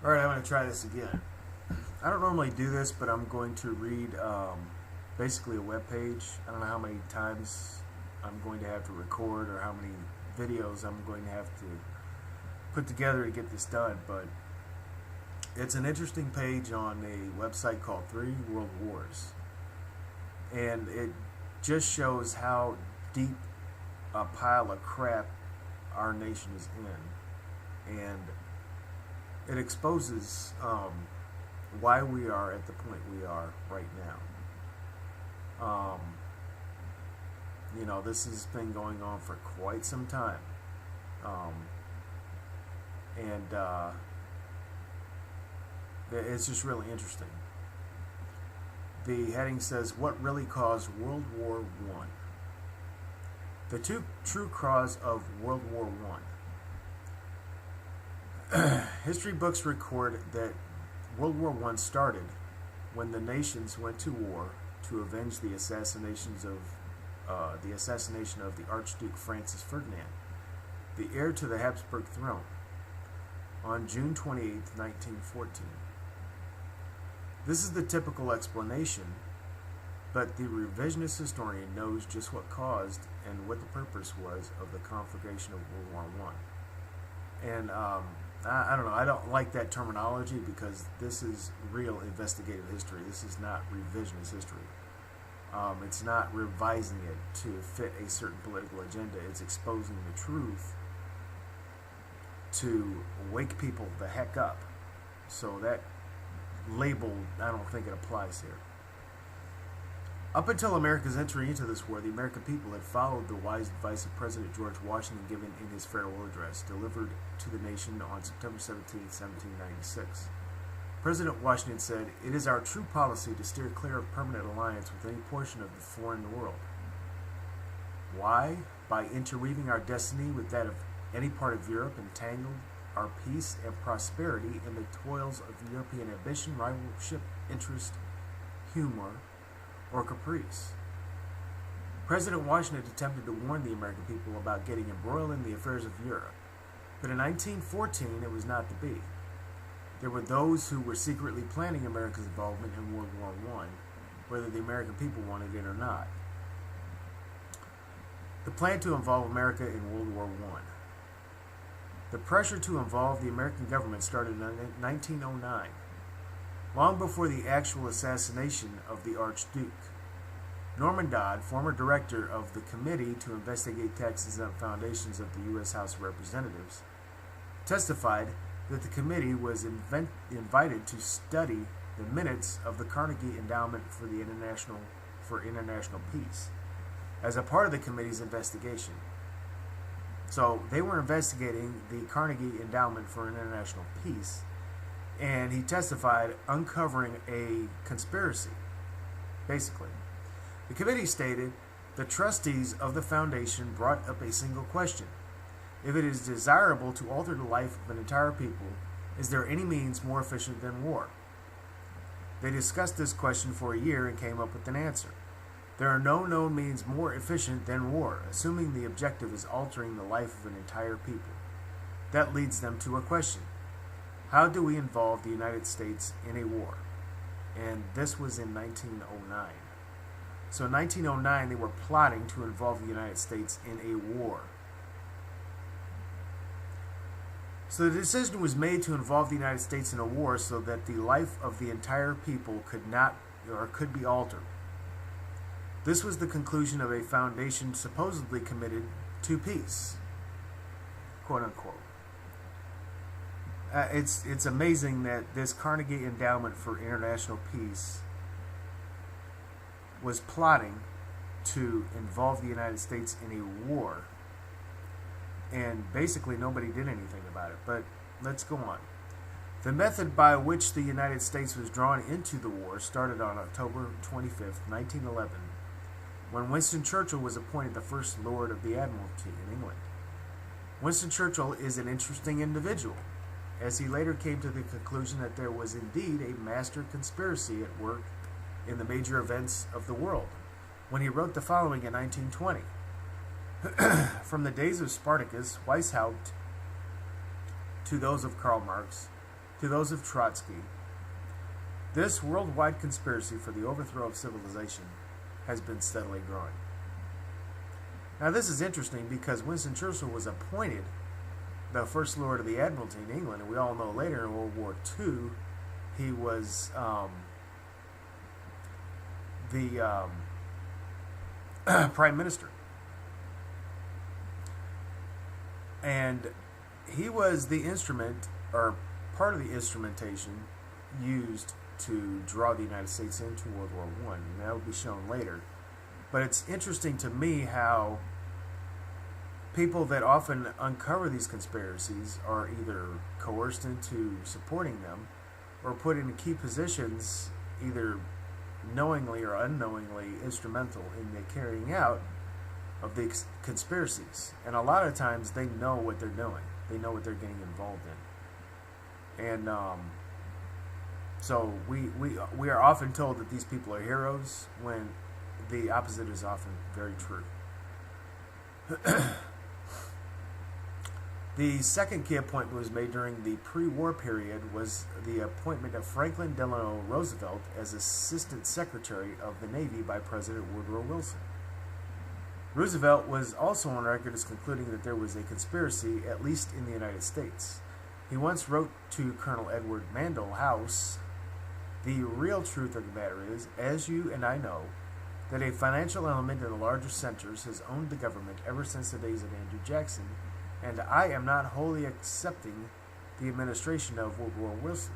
Alright, I'm going to try this again. I don't normally do this, but I'm going to read basically a web page. I don't know how many times I'm going to have to record or how many videos I'm going to have to put together to get this done, but it's an interesting page on a website called Three World Wars. And it just shows how deep a pile of crap our nation is in. And it exposes why we are at the point we are right now. This has been going on for quite some time. And it's just really interesting. The heading says, "What really caused World War I?" The true cause of World War I. History books record that World War I started when the nations went to war to avenge the assassination of the Archduke Francis Ferdinand, the heir to the Habsburg throne, on June 28, 1914. This is the typical explanation, but the revisionist historian knows just what caused and what the purpose was of the conflagration of World War I. And I don't know, I don't like that terminology because this is real investigative history. This is not revisionist history. It's not revising it to fit a certain political agenda. It's exposing the truth to wake people the heck up. So that label, I don't think it applies here. Up until America's entry into this war, the American people had followed the wise advice of President George Washington given in his farewell address delivered to the nation on September 17, 1796. President Washington said, "It is our true policy to steer clear of permanent alliance with any portion of the foreign world." Why? By interweaving our destiny with that of any part of Europe, entangled our peace and prosperity in the toils of European ambition, rivalship, interest, humor, or caprice. President Washington attempted to warn the American people about getting embroiled in the affairs of Europe, but in 1914 it was not to be. There were those who were secretly planning America's involvement in World War I, whether the American people wanted it or not. The plan to involve America in World War I. The pressure to involve the American government started in 1909. Long before the actual assassination of the Archduke. Norman Dodd, former director of the Committee to Investigate Taxes and Foundations of the U.S. House of Representatives, testified that the committee was invited to study the minutes of the Carnegie Endowment for International Peace as a part of the committee's investigation. So they were investigating the Carnegie Endowment for International Peace, and he testified uncovering a conspiracy, basically. The committee stated, "The trustees of the foundation brought up a single question. If it is desirable to alter the life of an entire people, is there any means more efficient than war?" They discussed this question for a year and came up with an answer. There are no known means more efficient than war, assuming the objective is altering the life of an entire people. That leads them to a question. How do we involve the United States in a war? And this was in 1909. So in 1909, they were plotting to involve the United States in a war. So the decision was made to involve the United States in a war so that the life of the entire people could be altered. This was the conclusion of a foundation supposedly committed to peace, quote unquote. It's amazing that this Carnegie Endowment for International Peace was plotting to involve the United States in a war, and basically nobody did anything about it. But let's go on. The method by which the United States was drawn into the war started on October 25, 1911, when Winston Churchill was appointed the First Lord of the Admiralty in England. Winston Churchill is an interesting individual, as he later came to the conclusion that there was indeed a master conspiracy at work in the major events of the world, when he wrote the following in 1920. From the days of Spartacus, Weishaupt, to those of Karl Marx, to those of Trotsky, this worldwide conspiracy for the overthrow of civilization has been steadily growing. Now, this is interesting because Winston Churchill was appointed the First Lord of the Admiralty in England, and we all know later in World War II he was the Prime Minister. And he was the instrument, or part of the instrumentation, used to draw the United States into World War I. And that will be shown later. But it's interesting to me how people that often uncover these conspiracies are either coerced into supporting them or put in key positions, either knowingly or unknowingly instrumental in the carrying out of the conspiracies. And a lot of times they know what they're doing. They know what they're getting involved in. And so we are often told that these people are heroes when the opposite is often very true. The second key appointment was made during the pre-war period was the appointment of Franklin Delano Roosevelt as Assistant Secretary of the Navy by President Woodrow Wilson. Roosevelt was also on record as concluding that there was a conspiracy, at least in the United States. He once wrote to Colonel Edward Mandell House, "The real truth of the matter is, as you and I know, that a financial element in the larger centers has owned the government ever since the days of Andrew Jackson, and I am not wholly accepting the administration of Woodrow Wilson.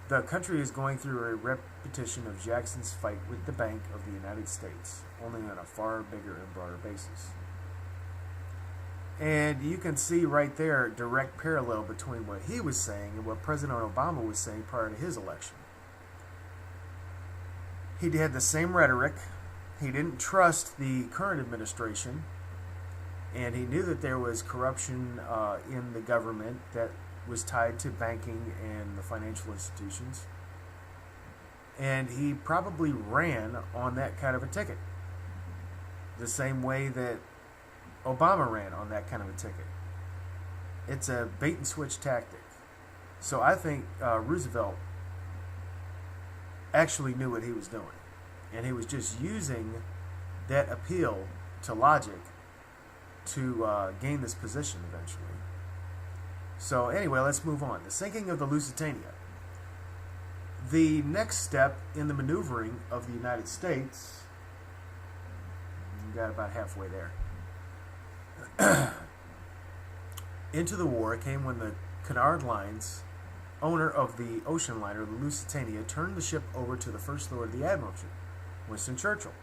The country is going through a repetition of Jackson's fight with the Bank of the United States, only on a far bigger and broader basis." And you can see right there a direct parallel between what he was saying and what President Obama was saying prior to his election. He had the same rhetoric. He didn't trust the current administration, and he knew that there was corruption in the government that was tied to banking and the financial institutions. And he probably ran on that kind of a ticket, the same way that Obama ran on that kind of a ticket. It's a bait and switch tactic. So I think Roosevelt actually knew what he was doing, and he was just using that appeal to logic to gain this position eventually. So anyway, let's move on. The sinking of the Lusitania. The next step in the maneuvering of the United States, we got about halfway there, into the war came when the Cunard Line's owner of the ocean liner, the Lusitania, turned the ship over to the First Lord of the Admiralty, Winston Churchill.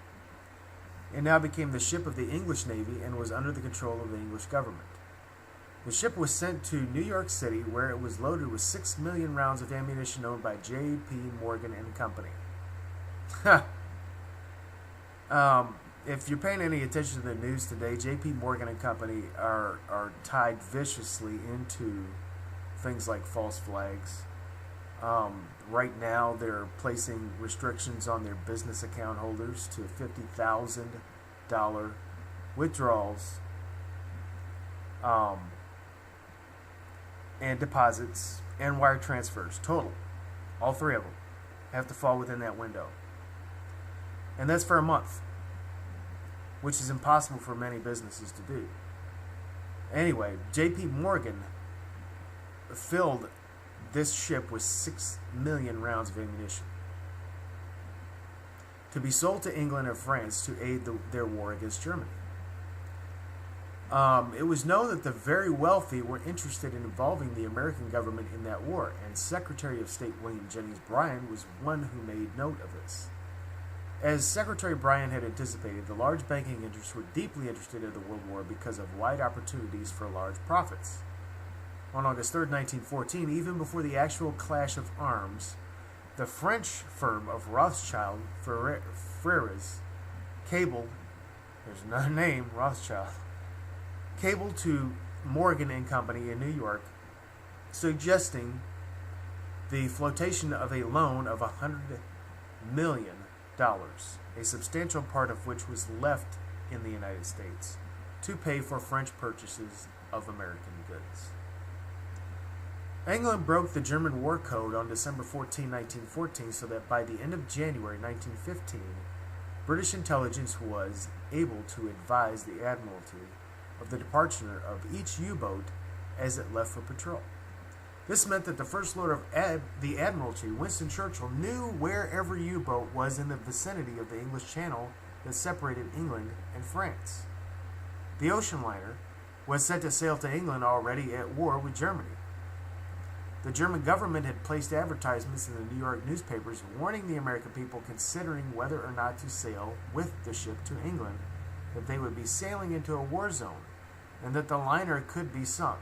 It now became the ship of the English Navy and was under the control of the English government. The ship was sent to New York City, where it was loaded with 6 million rounds of ammunition owned by J.P. Morgan and Company. If you're paying any attention to the news today, J.P. Morgan and Company are tied viciously into things like false flags. Right now, they're placing restrictions on their business account holders to $50,000 withdrawals and deposits and wire transfers. Total. All three of them have to fall within that window. And that's for a month, which is impossible for many businesses to do. Anyway, J.P. Morgan filled this ship with 6 million rounds of ammunition to be sold to England and France to aid their war against Germany. It was known that the very wealthy were interested in involving the American government in that war, and Secretary of State William Jennings Bryan was one who made note of this. As Secretary Bryan had anticipated, the large banking interests were deeply interested in the World War because of wide opportunities for large profits. On August 3, 1914, even before the actual clash of arms, the French firm of Rothschild Frères cabled, there's another name, Rothschild, cabled to Morgan and Company in New York, suggesting the flotation of a loan of $100 million, a substantial part of which was left in the United States to pay for French purchases of American goods. England broke the German war code on December 14, 1914, so that by the end of January 1915, British intelligence was able to advise the Admiralty of the departure of each U-boat as it left for patrol. This meant that the First Lord of the Admiralty, Winston Churchill, knew where every U-boat was in the vicinity of the English Channel that separated England and France. The ocean liner was set to sail to England already at war with Germany. The German government had placed advertisements in the New York newspapers warning the American people considering whether or not to sail with the ship to England, that they would be sailing into a war zone and that the liner could be sunk.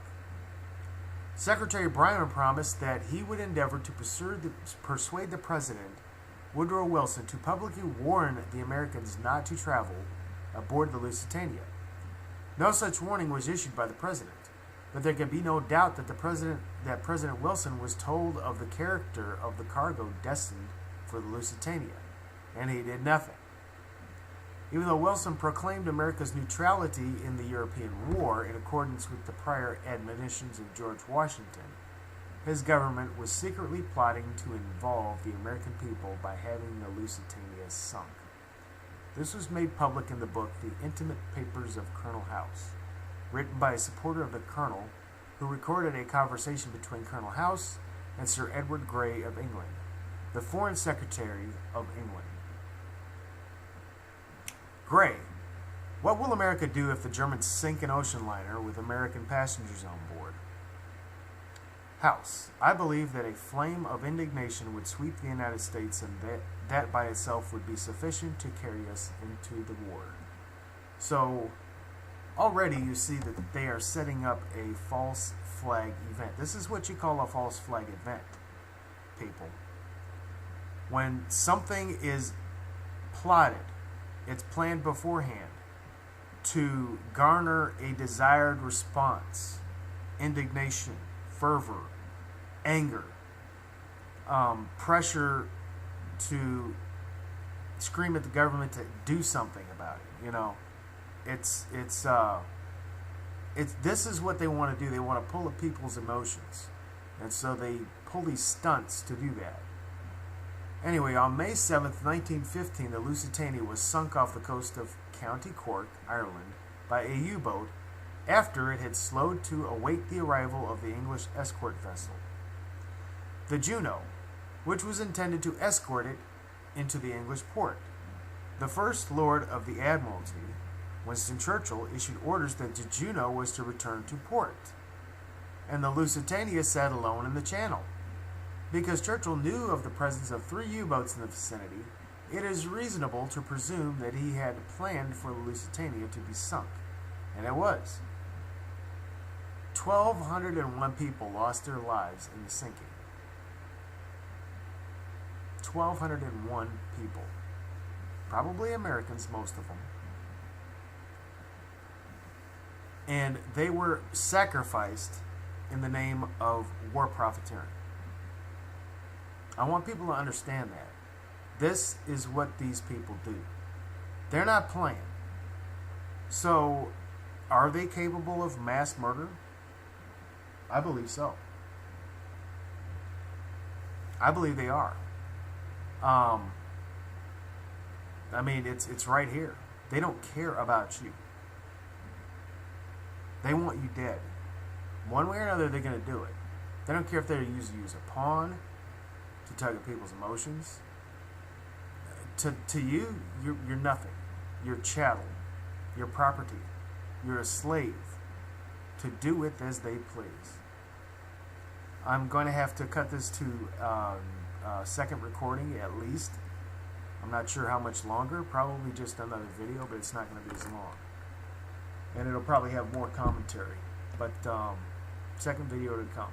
Secretary Bryan promised that he would endeavor to persuade the President, Woodrow Wilson, to publicly warn the Americans not to travel aboard the Lusitania. No such warning was issued by the President, but there can be no doubt that President Wilson was told of the character of the cargo destined for the Lusitania, and he did nothing. Even though Wilson proclaimed America's neutrality in the European War in accordance with the prior admonitions of George Washington, his government was secretly plotting to involve the American people by having the Lusitania sunk. This was made public in the book The Intimate Papers of Colonel House, written by a supporter of the Colonel who recorded a conversation between Colonel House and Sir Edward Grey of England, the Foreign Secretary of England. Grey: what will America do if the Germans sink an ocean liner with American passengers on board? House: I believe that a flame of indignation would sweep the United States, and that by itself would be sufficient to carry us into the war. So, already you see that they are setting up a false flag event. This is what you call a false flag event, people. When something is plotted, it's planned beforehand to garner a desired response, indignation, fervor, anger, pressure to scream at the government to do something about it. You know, it's this is what they want to do. They want to pull at people's emotions, and so they pull these stunts to do that. Anyway, on May 7th, 1915, the Lusitania was sunk off the coast of County Cork, Ireland, by a U-boat after it had slowed to await the arrival of the English escort vessel, the Juno, which was intended to escort it into the English port. The First Lord of the Admiralty, Winston Churchill, issued orders that the Juno was to return to port, and the Lusitania sat alone in the channel. Because Churchill knew of the presence of 3 U-boats in the vicinity, it is reasonable to presume that he had planned for the Lusitania to be sunk, and it was. 1,201 people lost their lives in the sinking. 1,201 people. Probably Americans, most of them. And they were sacrificed in the name of war profiteering. I want people to understand that. This is what these people do. They're not playing. So, are they capable of mass murder? I believe so. I believe they are. I mean, it's right here. They don't care about you. They want you dead. One way or another, they're going to do it. They don't care if they use you as a pawn to tug at people's emotions. To you, you're nothing. You're chattel. You're property. You're a slave to do with as they please. I'm going to have to cut this to second recording at least. I'm not sure how much longer. Probably just another video, but it's not going to be as long. And it'll probably have more commentary. But second video to come.